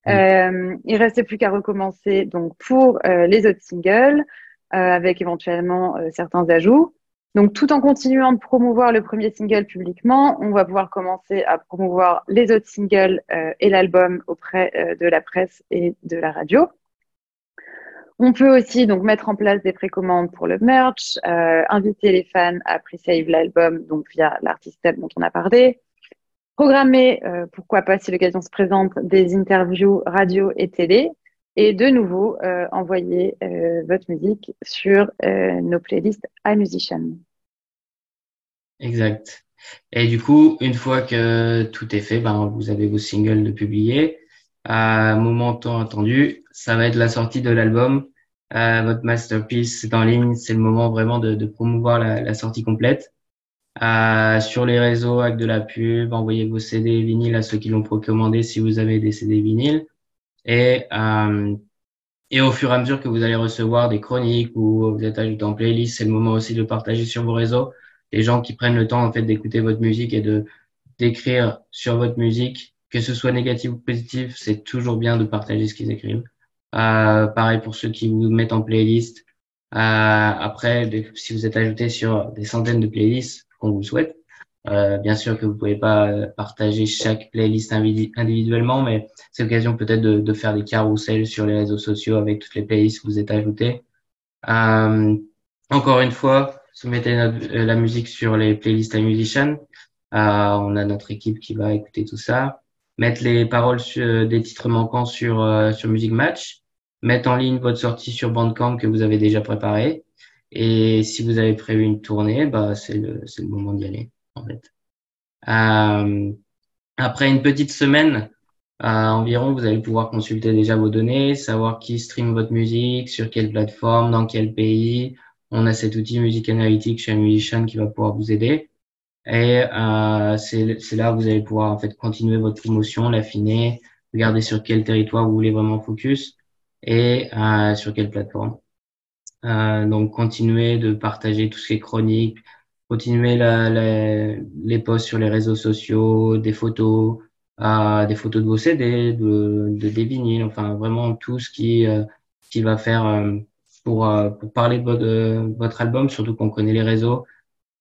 Il restait plus qu'à recommencer donc pour les autres singles avec éventuellement certains ajouts. Donc tout en continuant de promouvoir le premier single publiquement, on va pouvoir commencer à promouvoir les autres singles et l'album auprès de la presse et de la radio. On peut aussi donc mettre en place des précommandes pour le merch, inviter les fans à pre-save l'album donc via l'artiste dont on a parlé, programmer, pourquoi pas si l'occasion se présente, des interviews radio et télé, et de nouveau envoyer votre musique sur nos playlists iMusician. Exact. Et du coup, une fois que tout est fait, ben, vous avez vos singles de publier. À un moment tant attendu, ça va être la sortie de l'album. Votre masterpiece est en ligne. C'est le moment vraiment de promouvoir la sortie complète. Sur les réseaux avec de la pub, envoyez vos CD vinyles à ceux qui l'ont précommandé si vous avez des CD vinyles. Et au fur et à mesure que vous allez recevoir des chroniques ou vous êtes ajouté en playlist, c'est le moment aussi de partager sur vos réseaux. Les gens qui prennent le temps en fait d'écouter votre musique et de d'écrire sur votre musique, que ce soit négatif ou positif, c'est toujours bien de partager ce qu'ils écrivent. Pareil pour ceux qui vous mettent en playlist. Après, si vous êtes ajouté sur des centaines de playlists, qu'on vous le souhaite, bien sûr que vous pouvez pas partager chaque playlist individuellement, mais c'est l'occasion peut-être de faire des carousels sur les réseaux sociaux avec toutes les playlists que vous êtes ajoutées. Euh, Encore une fois, soumettez la musique sur les playlists iMusician. On a notre équipe qui va écouter tout ça. Mettre les paroles des titres manquants sur Music Match. Mettre en ligne votre sortie sur Bandcamp que vous avez déjà préparé. Et si vous avez prévu une tournée, bah c'est le moment d'y aller en fait. Euh, Après une petite semaine environ, vous allez pouvoir consulter déjà vos données, savoir qui stream votre musique, sur quelle plateforme, dans quel pays. On a cet outil Music Analytics chez Musician qui va pouvoir vous aider. Et c'est là où vous allez pouvoir en fait continuer votre promotion, l'affiner, regarder sur quel territoire vous voulez vraiment focus et sur quelle plateforme. Donc, continuez de partager tout ce qui est chronique, continuez les posts sur les réseaux sociaux, des photos de vos CD, des vinyles, enfin vraiment tout ce qui va faire pour parler de votre album, surtout qu'on connaît les réseaux.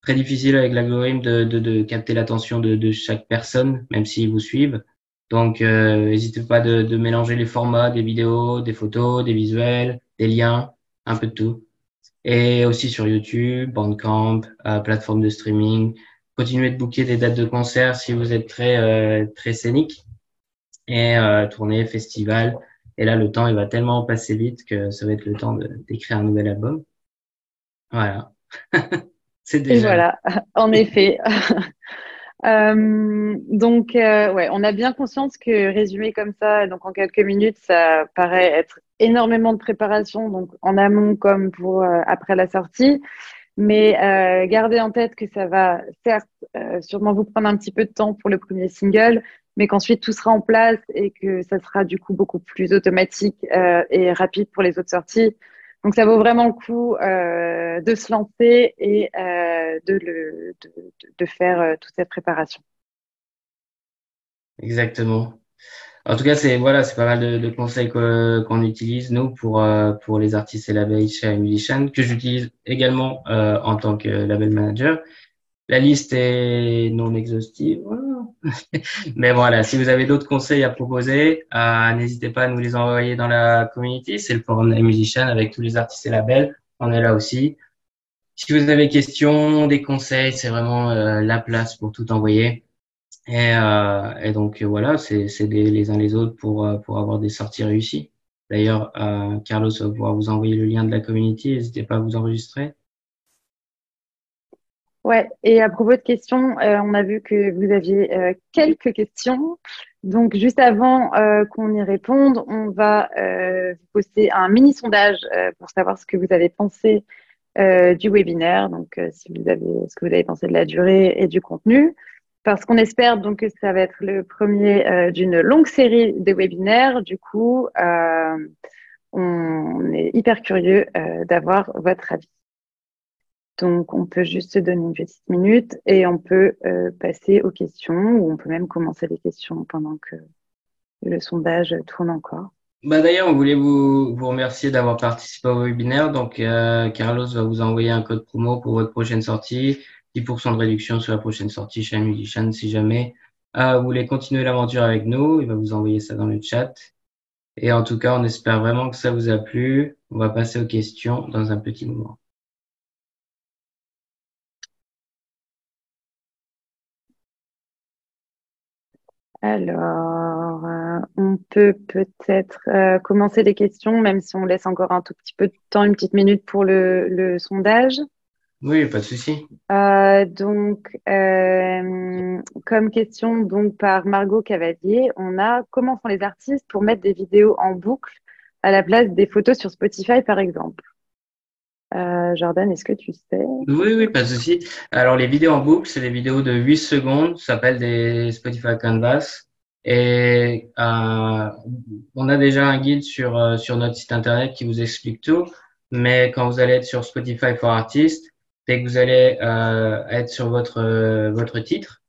Très difficile avec l'algorithme de capter l'attention de chaque personne, même s'ils vous suivent. Donc, n'hésitez pas de mélanger les formats, des vidéos, des photos, des visuels, des liens, un peu de tout. Et aussi sur YouTube, Bandcamp, plateforme de streaming. Continuez de booker des dates de concert si vous êtes très scénique. Et tournée, festival. Et là, le temps, il va tellement passer vite que ça va être le temps d'écrire un nouvel album. Voilà. C'est Et déjà là. voilà, en effet. Ouais, on a bien conscience que résumer comme ça, donc en quelques minutes, ça paraît être énormément de préparation, donc en amont comme pour après la sortie. Mais gardez en tête que ça va, certes, sûrement vous prendre un petit peu de temps pour le premier single, mais qu'ensuite tout sera en place et que ça sera du coup beaucoup plus automatique et rapide pour les autres sorties. Donc ça vaut vraiment le coup de se lancer et de faire toute cette préparation. Exactement. En tout cas, c'est pas mal de conseils qu'on utilise nous pour les artistes et labels chez iMusician, que j'utilise également en tant que label manager. La liste est non exhaustive, voilà. Mais voilà, si vous avez d'autres conseils à proposer, n'hésitez pas à nous les envoyer dans la community. C'est le forum iMusician avec tous les artistes et labels. On est là aussi. Si vous avez des questions, des conseils, c'est vraiment la place pour tout envoyer. Et donc voilà, c'est aider les uns les autres pour avoir des sorties réussies. D'ailleurs, Carlos va pouvoir vous envoyer le lien de la community. N'hésitez pas à vous enregistrer. Ouais, et à propos de questions, on a vu que vous aviez quelques questions. Donc, juste avant qu'on y réponde, on va vous poster un mini sondage pour savoir ce que vous avez pensé du webinaire. Donc, si vous avez, ce que vous avez pensé de la durée et du contenu. Parce qu'on espère donc que ça va être le premier d'une longue série de webinaires. Du coup, on est hyper curieux d'avoir votre avis. Donc, on peut juste se donner une petite minute et on peut passer aux questions ou on peut même commencer les questions pendant que le sondage tourne encore. Bah d'ailleurs, on voulait vous remercier d'avoir participé au webinaire. Donc, Carlos va vous envoyer un code promo pour votre prochaine sortie, 10% de réduction sur la prochaine sortie chez Musician si jamais vous voulez continuer l'aventure avec nous. Il va vous envoyer ça dans le chat. Et en tout cas, on espère vraiment que ça vous a plu. On va passer aux questions dans un petit moment. Alors, on peut peut-être commencer les questions, même si on laisse encore un tout petit peu de temps, une petite minute pour le sondage. Oui, pas de souci. Comme question donc par Margot Cavalier, on a comment font les artistes pour mettre des vidéos en boucle à la place des photos sur Spotify, par exemple? Jordan, est-ce que tu sais? Oui, oui, pas de souci. Alors, les vidéos en boucle, c'est des vidéos de 8 secondes, ça s'appelle des Spotify Canvas. Et on a déjà un guide sur notre site internet qui vous explique tout. Mais quand vous allez être sur Spotify for Artists, dès que vous allez être sur votre titre,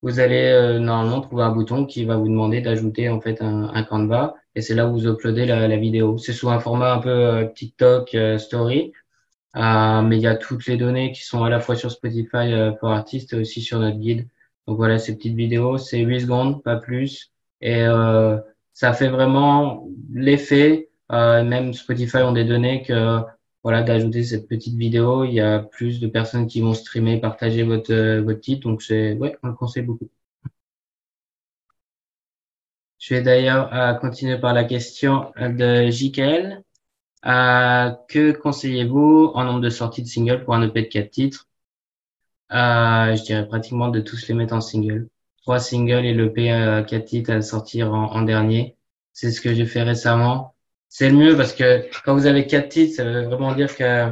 vous allez normalement trouver un bouton qui va vous demander d'ajouter en fait un Canva. Et c'est là où vous uploadez la vidéo. C'est sous un format un peu TikTok Story. Mais il y a toutes les données qui sont à la fois sur Spotify pour artistes et aussi sur notre guide. Donc voilà, ces petites vidéos, c'est 8 secondes, pas plus. Et ça fait vraiment l'effet, même Spotify ont des données que voilà, d'ajouter cette petite vidéo, il y a plus de personnes qui vont streamer, partager votre titre. Donc c'est, ouais, on le conseille beaucoup. Je vais d'ailleurs continuer par la question de JKL. Que conseillez-vous en nombre de sorties de singles pour un EP de 4 titres? Je dirais pratiquement de tous les mettre en single. 3 singles et l'EP 4 titres à sortir en dernier. C'est ce que j'ai fait récemment. C'est le mieux parce que quand vous avez 4 titres, ça veut vraiment dire que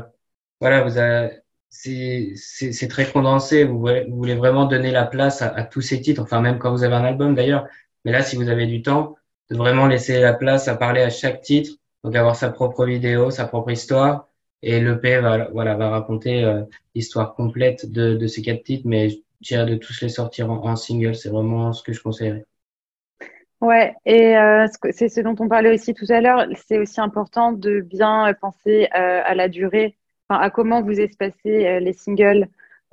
voilà, c'est très condensé. Vous voulez vraiment donner la place à tous ces titres. Enfin, même quand vous avez un album d'ailleurs. Mais là, si vous avez du temps, de vraiment laisser la place à parler à chaque titre. Donc avoir sa propre vidéo, sa propre histoire. Et l'EP va raconter l'histoire complète de ces 4 titres. Mais je dirais de tous les sortir en single. C'est vraiment ce que je conseillerais. Ouais, et c'est ce dont on parlait aussi tout à l'heure. C'est aussi important de bien penser à la durée, enfin, à comment vous espacez les singles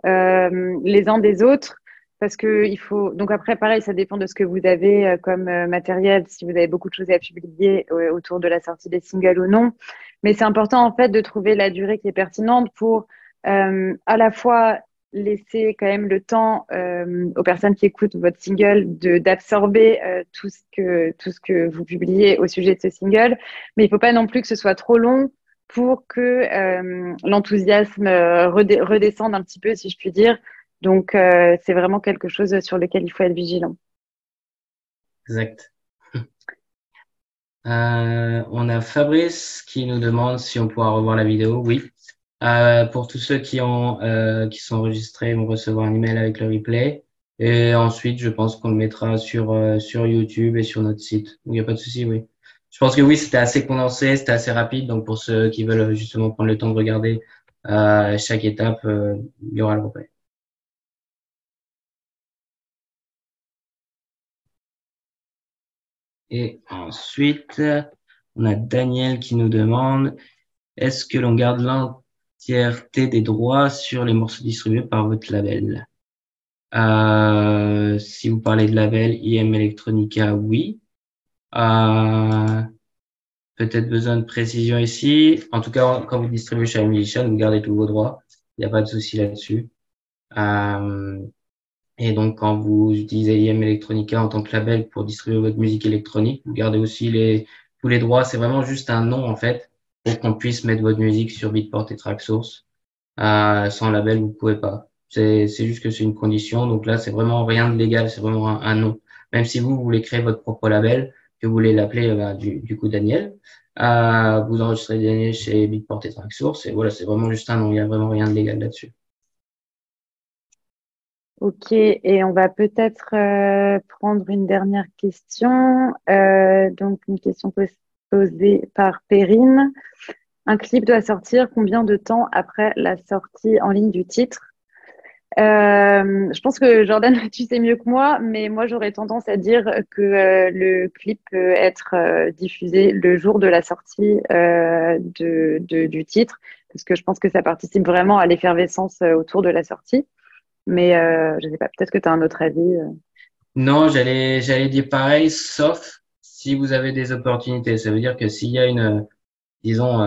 les uns des autres. Parce que il faut. Donc après, pareil, ça dépend de ce que vous avez comme matériel, si vous avez beaucoup de choses à publier autour de la sortie des singles ou non. Mais c'est important en fait de trouver la durée qui est pertinente pour à la fois laisser quand même le temps aux personnes qui écoutent votre single de d'absorber tout ce que vous publiez au sujet de ce single, mais il faut pas non plus que ce soit trop long pour que l'enthousiasme redescende un petit peu, si je puis dire. Donc c'est vraiment quelque chose sur lequel il faut être vigilant. Exact. On a Fabrice qui nous demande si on pourra revoir la vidéo. Oui. Pour tous ceux qui sont enregistrés, ils vont recevoir un email avec le replay. Et ensuite, je pense qu'on le mettra sur YouTube et sur notre site. Il n'y a pas de souci, oui. Je pense que oui, c'était assez condensé, c'était assez rapide. Donc pour ceux qui veulent justement prendre le temps de regarder chaque étape, il y aura le replay. Et ensuite, on a Daniel qui nous demande, est-ce que l'on garde l'entièreté des droits sur les morceaux distribués par votre label? Si vous parlez de label IM Electronica, oui. Euh, Peut-être besoin de précision ici. En tout cas, quand vous distribuez chez Musician, vous gardez tous vos droits. Il n'y a pas de souci là-dessus. Euh, et donc, quand vous utilisez IM Electronica en tant que label pour distribuer votre musique électronique, vous gardez aussi tous les droits. C'est vraiment juste un nom, en fait, pour qu'on puisse mettre votre musique sur Beatport et Traxsource. Sans label, vous pouvez pas. C'est juste que c'est une condition. Donc là, c'est vraiment rien de légal. C'est vraiment un nom. Même si vous voulez créer votre propre label, que vous voulez l'appeler du coup Daniel, vous enregistrez Daniel chez Beatport et Traxsource. Et voilà, c'est vraiment juste un nom. Il y a vraiment rien de légal là-dessus. Ok, et on va peut-être prendre une dernière question. Donc, une question posée par Perrine. Un clip doit sortir combien de temps après la sortie en ligne du titre? Je pense que Jordan, tu sais mieux que moi, mais moi j'aurais tendance à dire que le clip peut être diffusé le jour de la sortie du titre, parce que je pense que ça participe vraiment à l'effervescence autour de la sortie. Mais je ne sais pas, peut-être que tu as un autre avis. Non, j'allais dire pareil, sauf si vous avez des opportunités. Ça veut dire que s'il y a disons,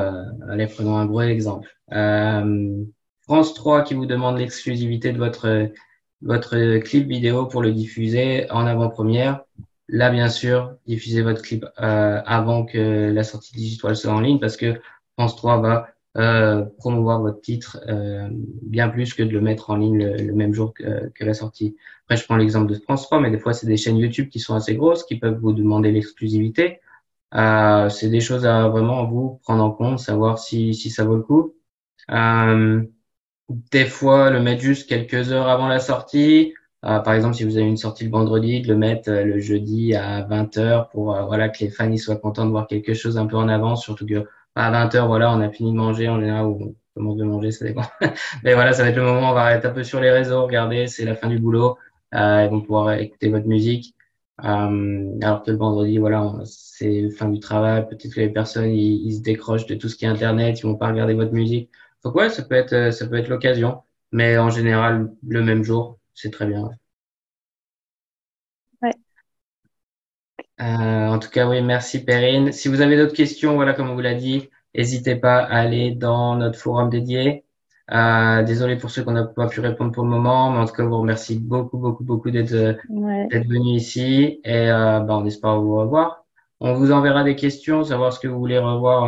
allez, prenons un gros exemple. France 3 qui vous demande l'exclusivité de votre clip vidéo pour le diffuser en avant-première. Là, bien sûr, diffusez votre clip avant que la sortie digitale soit en ligne parce que France 3 va promouvoir votre titre bien plus que de le mettre en ligne le même jour que la sortie. Après, je prends l'exemple de France 3, mais des fois, c'est des chaînes YouTube qui sont assez grosses qui peuvent vous demander l'exclusivité. C'est des choses à vraiment vous prendre en compte, savoir si ça vaut le coup. Euh, des fois, le mettre juste quelques heures avant la sortie. Par exemple, si vous avez une sortie le vendredi, de le mettre le jeudi à 20 heures pour voilà que les fans ils soient contents de voir quelque chose un peu en avance, surtout que à 20 heures, voilà, on a fini de manger, on est là où on commence de manger, ça dépend. Mais voilà, ça va être le moment où on va être un peu sur les réseaux, regardez, c'est la fin du boulot, ils vont pouvoir écouter votre musique. Alors que le vendredi, voilà, c'est la fin du travail, peut-être que les personnes ils se décrochent de tout ce qui est Internet, ils vont pas regarder votre musique. Donc ouais, ça peut être l'occasion, mais en général, le même jour, c'est très bien. Ouais. En tout cas, oui, merci Perrine. Si vous avez d'autres questions, voilà, comme on vous l'a dit, n'hésitez pas à aller dans notre forum dédié. Désolé pour ceux qu'on n'a pas pu répondre pour le moment, mais en tout cas, on vous remercie beaucoup, beaucoup, beaucoup Ouais. d'être venu ici et bah, on espère vous revoir. On vous enverra des questions, savoir ce que vous voulez revoir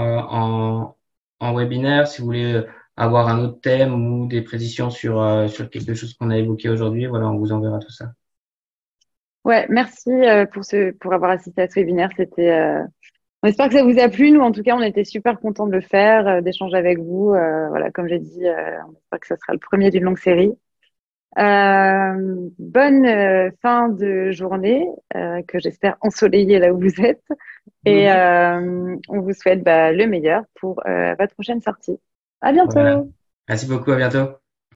en webinaire, si vous voulez avoir un autre thème ou des précisions sur quelque chose qu'on a évoqué aujourd'hui. Voilà, on vous enverra tout ça. Ouais, merci pour avoir assisté à ce webinaire. On espère que ça vous a plu. Nous, en tout cas, on était super contents de le faire, d'échanger avec vous. Voilà, comme j'ai dit, on espère que ce sera le premier d'une longue série. Bonne fin de journée, que j'espère ensoleillée là où vous êtes. Et Mhm. on vous souhaite le meilleur pour votre prochaine sortie. À Voilà. bientôt! Merci beaucoup, à bientôt.